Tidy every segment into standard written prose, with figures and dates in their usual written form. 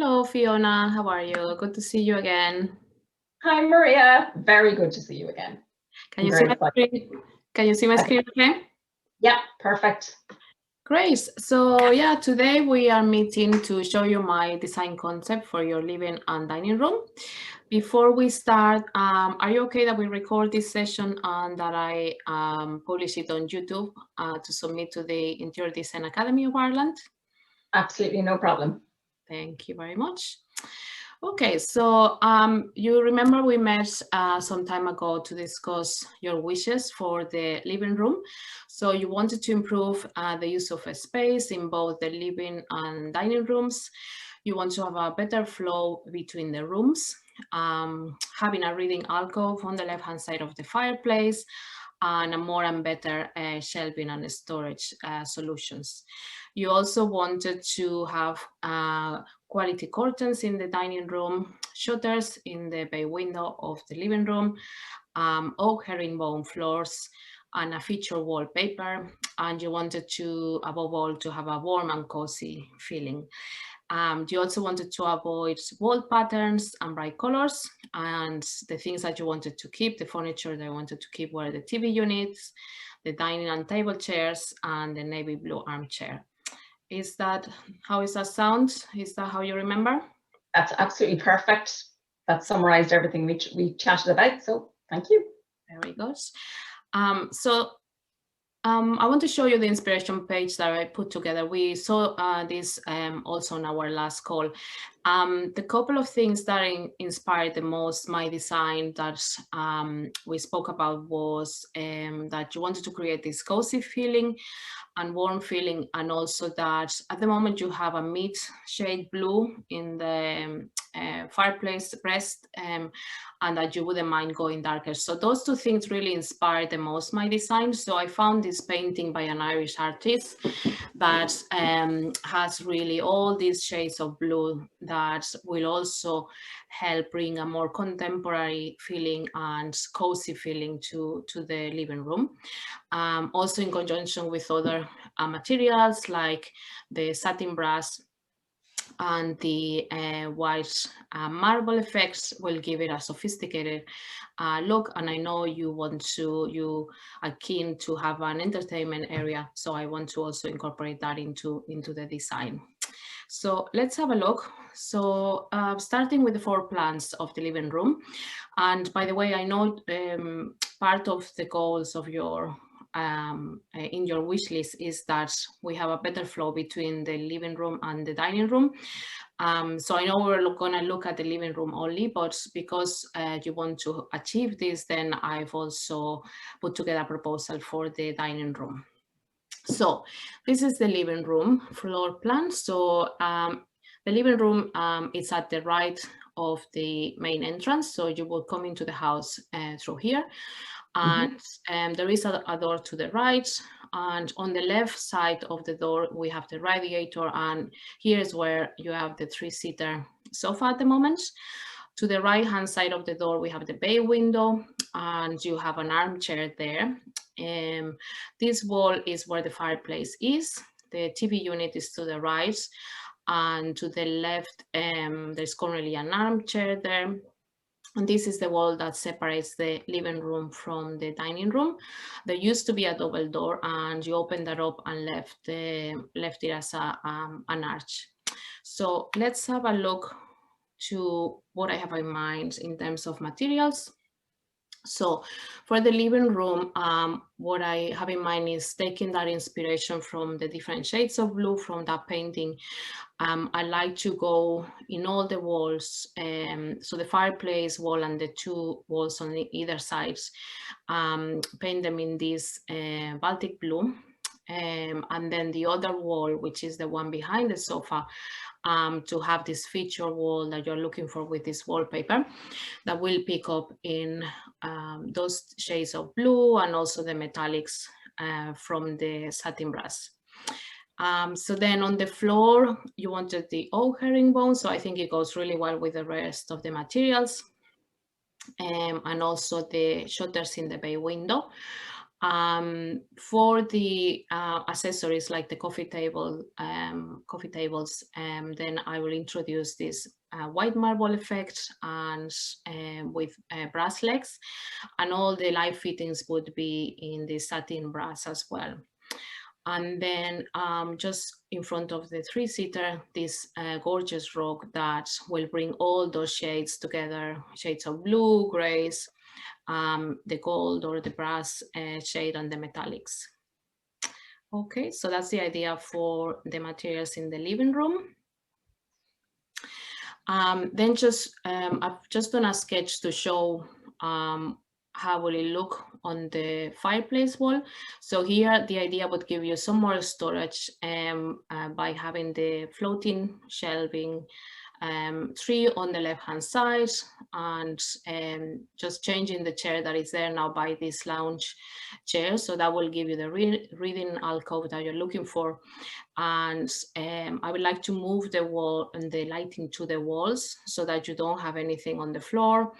Hello, Fiona. How are you? Good to see you again. Hi, Maria. Very good to see you again. Can I'm you see very my excited. screen? Can you see my screen okay? Yeah, perfect. Great. So yeah, today we are meeting to show you my design concept for your living and dining room. Before we start, are you okay that we record this session and that I publish it on YouTube to submit to the Interior Design Academy of Ireland? Absolutely no problem. Thank you very much. Okay, so you remember we met some time ago to discuss your wishes for the living room. So you wanted to improve the use of a space in both the living and dining rooms. You want to have a better flow between the rooms, having a reading alcove on the left-hand side of the fireplace, and a more and better shelving and storage solutions. You also wanted to have quality curtains in the dining room, shutters in the bay window of the living room, oak herringbone floors, and a feature wallpaper. And you wanted to, above all, to have a warm and cozy feeling. You also wanted to avoid wall patterns and bright colors. And the things that you wanted to keep, the furniture that you wanted to keep were the TV units, the dining and table chairs, and the navy blue armchair. How is that sound? Is that how you remember? That's absolutely perfect. That summarized everything we chatted about. So thank you. Very good. I want to show you the inspiration page that I put together. We saw this also on our last call. The couple of things that inspired the most my design that we spoke about was that you wanted to create this cozy feeling and warm feeling, and also that at the moment you have a mid shade blue in the fireplace rest, and that you wouldn't mind going darker. So those two things really inspired the most my design. So I found this painting by an Irish artist that has really all these shades of blue that will also help bring a more contemporary feeling and cozy feeling to the living room. Also in conjunction with other materials like the satin brass and the white marble effects will give it a sophisticated look. And I know you are keen to have an entertainment area, so I want to also incorporate that into the design. So let's have a look. So starting with the floor plans of the living room. And by the way, I know part of the goals of your in your wish list is that we have a better flow between the living room and the dining room. So I know we're going to look at the living room only, but because you want to achieve this, then I've also put together a proposal for the dining room. So this is the living room floor plan. So the living room is at the right of the main entrance. So you will come into the house through here. And there is a door to the right. And on the left side of the door, we have the radiator. And here is where you have the three-seater sofa at the moment. To the right-hand side of the door, we have the bay window, and you have an armchair there. This wall is where the fireplace is. The TV unit is to the right, and to the left, there's currently an armchair there. And this is the wall that separates the living room from the dining room. There used to be a double door, and you opened that up and left it as an arch. So let's have a look to what I have in mind in terms of materials. So for the living room, what I have in mind is taking that inspiration from the different shades of blue from that painting. I like to go in all the walls, so the fireplace wall and the two walls on either sides, paint them in this Baltic blue. And then the other wall, which is the one behind the sofa, to have this feature wall that you're looking for with this wallpaper that will pick up in those shades of blue and also the metallics from the satin brass. So then on the floor, you wanted the oak herringbone, so I think it goes really well with the rest of the materials. And also the shutters in the bay window. For the accessories like the coffee tables, then I will introduce this white marble effect and with brass legs, and all the light fittings would be in the satin brass as well. And then just in front of the three-seater, this gorgeous rug that will bring all those shades together, shades of blue, grays, the gold or the brass shade and the metallics. Okay, so that's the idea for the materials in the living room. Then I've just done a sketch to show how will it look on the fireplace wall. So here the idea would give you some more storage by having the floating shelving tree on the left hand side, and just changing the chair that is there now by this lounge chair. So that will give you the reading alcove that you're looking for. And I would like to move the wall and the lighting to the walls so that you don't have anything on the floor,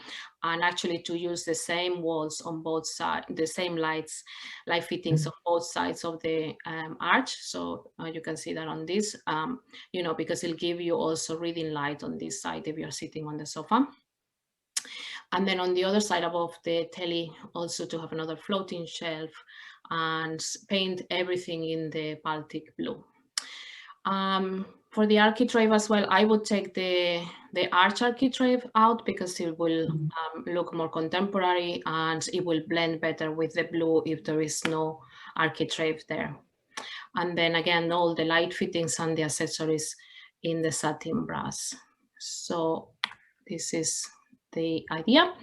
and actually to use the same walls on both sides, the same light fittings on both sides of the arch. So you can see that on this, you know, because it'll give you also reading light on this side if you're sitting on the sofa. And then on the other side above the telly, also to have another floating shelf, and paint everything in the Baltic blue. For the architrave as well, I would take the arch architrave out because it will look more contemporary and it will blend better with the blue if there is no architrave there. And then again, all the light fittings and the accessories in the satin brass. So this is the idea.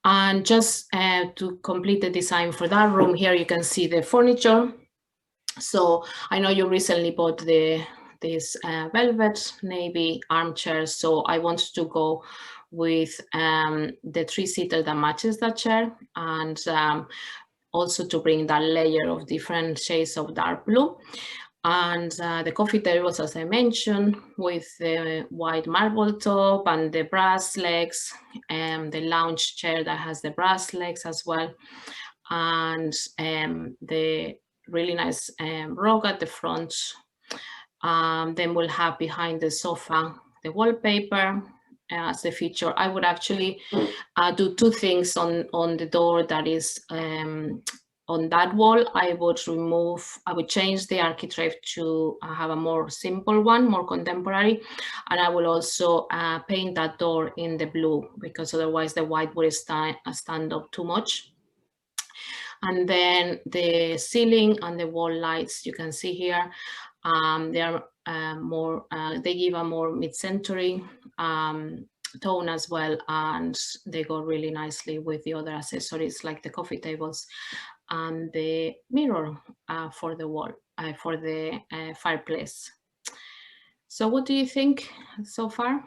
And just to complete the design for that room, here you can see the furniture. So I know you recently bought this velvet navy armchair. So I wanted to go with the three-seater that matches that chair, and also to bring that layer of different shades of dark blue. And the coffee tables, as I mentioned, with the white marble top and the brass legs, and the lounge chair that has the brass legs as well, and the really nice rug at the front. Then we'll have behind the sofa the wallpaper as the feature. I would actually do two things on the door that is on that wall. I would change the architrave to have a more simple one, more contemporary. And I will also paint that door in the blue, because otherwise the white would stand up too much. And then the ceiling and the wall lights you can see here, they are they give a more mid-century tone as well, and they go really nicely with the other accessories like the coffee tables and the mirror for the wall, for the fireplace. So what do you think so far?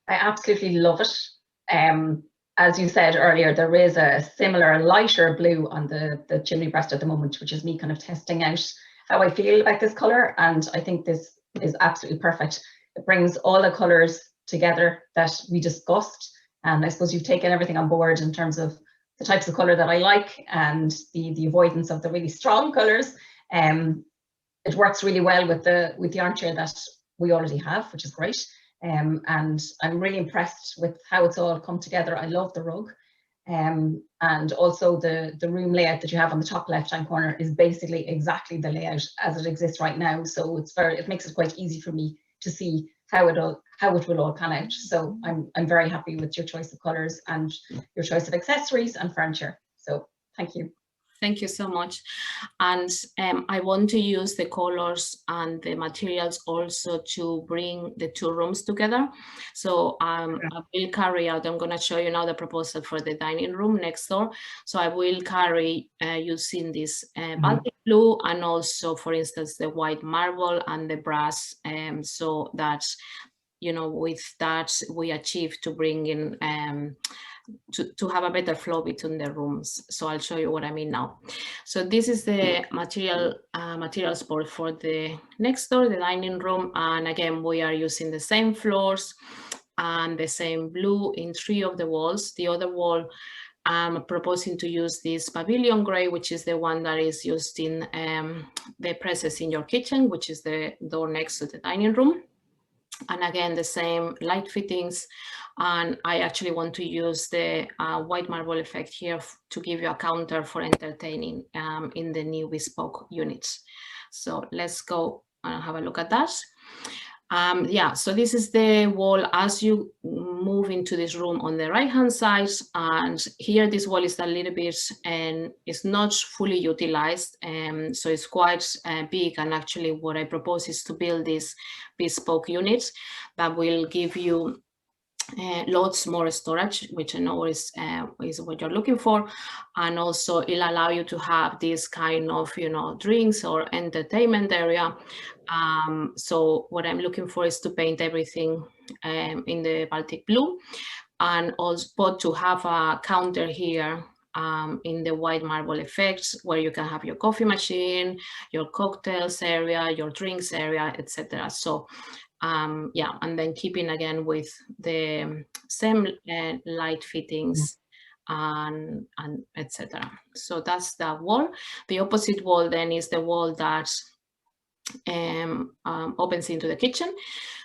I absolutely love it. As you said earlier, there is a similar lighter blue on the chimney breast at the moment, which is me kind of testing out how I feel about this colour, and I think this is absolutely perfect. It brings all the colours together that we discussed, and I suppose you've taken everything on board in terms of the types of colour that I like and the avoidance of the really strong colours. It works really well with the armchair that we already have, which is great. And I'm really impressed with how it's all come together. I love the rug. And also the room layout that you have on the top left-hand corner is basically exactly the layout as it exists right now. So it makes it quite easy for me to see how it will all pan out. So I'm very happy with your choice of colours and your choice of accessories and furniture. So thank you. Thank you so much. And I want to use the colors and the materials also to bring the two rooms together. So I will carry out, I'm going to show you now the proposal for the dining room next door. So I will carry using this Baltic blue, and also, for instance, the white marble and the brass, so that, you know, with that we achieve to bring in to have a better flow between the rooms. So I'll show you what I mean now. So this is the materials board for the next door, the dining room. And again, we are using the same floors and the same blue in 3 of the walls. The other wall I'm proposing to use this pavilion gray, which is the one that is used in the presses in your kitchen, which is the door next to the dining room. And again, the same light fittings. And I actually want to use the white marble effect here to give you a counter for entertaining in the new bespoke units. So let's go and have a look at that. Yeah, so this is the wall as you move into this room on the right hand side, and here this wall is a little bit and it's not fully utilized, so it's quite big, and actually what I propose is to build this bespoke unit that will give you lots more storage, which I know is what you're looking for, and also it'll allow you to have this kind of, you know, drinks or entertainment area. So what I'm looking for is to paint everything in the Baltic blue, and also to have a counter here in the white marble effects, where you can have your coffee machine, your cocktails area, your drinks area, etc. So yeah, and then keeping again with the same light fittings and etc. So that's the wall. The opposite wall then is the wall that opens into the kitchen.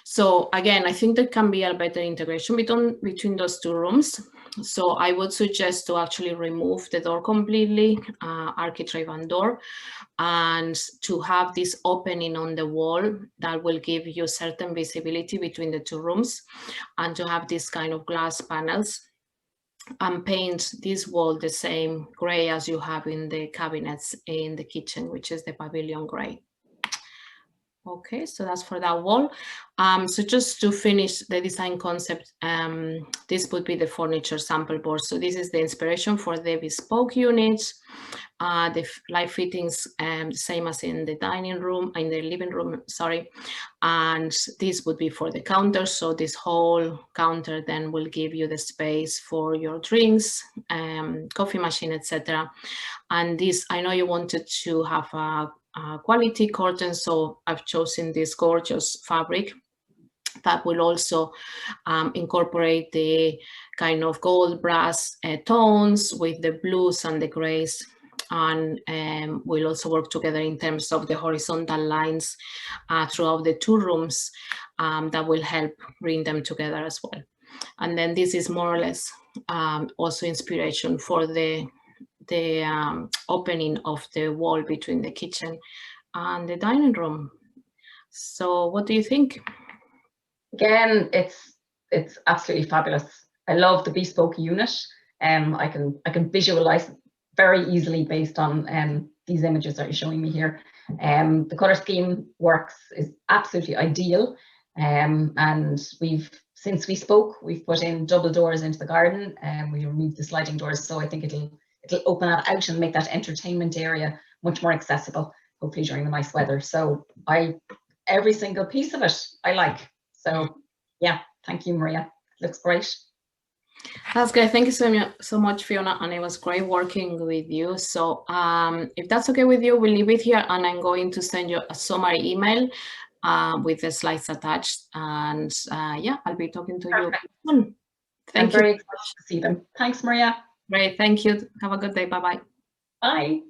So again, I think there can be a better integration between those two rooms. So I would suggest to actually remove the door completely, architrave door, and to have this opening on the wall that will give you certain visibility between the two rooms, and to have this kind of glass panels, and paint this wall the same gray as you have in the cabinets in the kitchen, which is the pavilion gray. Okay, so that's for that wall. So just to finish the design concept, this would be the furniture sample board. So this is the inspiration for the bespoke units. The light fittings, same as in the dining room, in the living room, sorry. And this would be for the counter. So this whole counter then will give you the space for your drinks, coffee machine, etc. And this, I know you wanted to have a quality curtain, so I've chosen this gorgeous fabric that will also incorporate the kind of gold brass tones with the blues and the grays, and we'll also work together in terms of the horizontal lines throughout the two rooms that will help bring them together as well. And then this is more or less also inspiration for the opening of the wall between the kitchen and the dining room. So what do you think? Again, it's absolutely fabulous. I love the bespoke unit. I can visualize very easily based on these images that you're showing me here. The color scheme is absolutely ideal. And since we spoke, we've put in double doors into the garden, and we removed the sliding doors. So I think it'll open that out and make that entertainment area much more accessible, hopefully during the nice weather. So every single piece of it I like. So yeah, thank you, Maria. It looks great. That's great. Thank you so much, Fiona, and it was great working with you. So if that's okay with you, we'll leave it here, and I'm going to send you a summary email with the slides attached, and yeah, I'll be talking to you soon. Thank you. I'm very excited to see them. Thanks, Maria. Great, thank you. Have a good day. Bye-bye. Bye.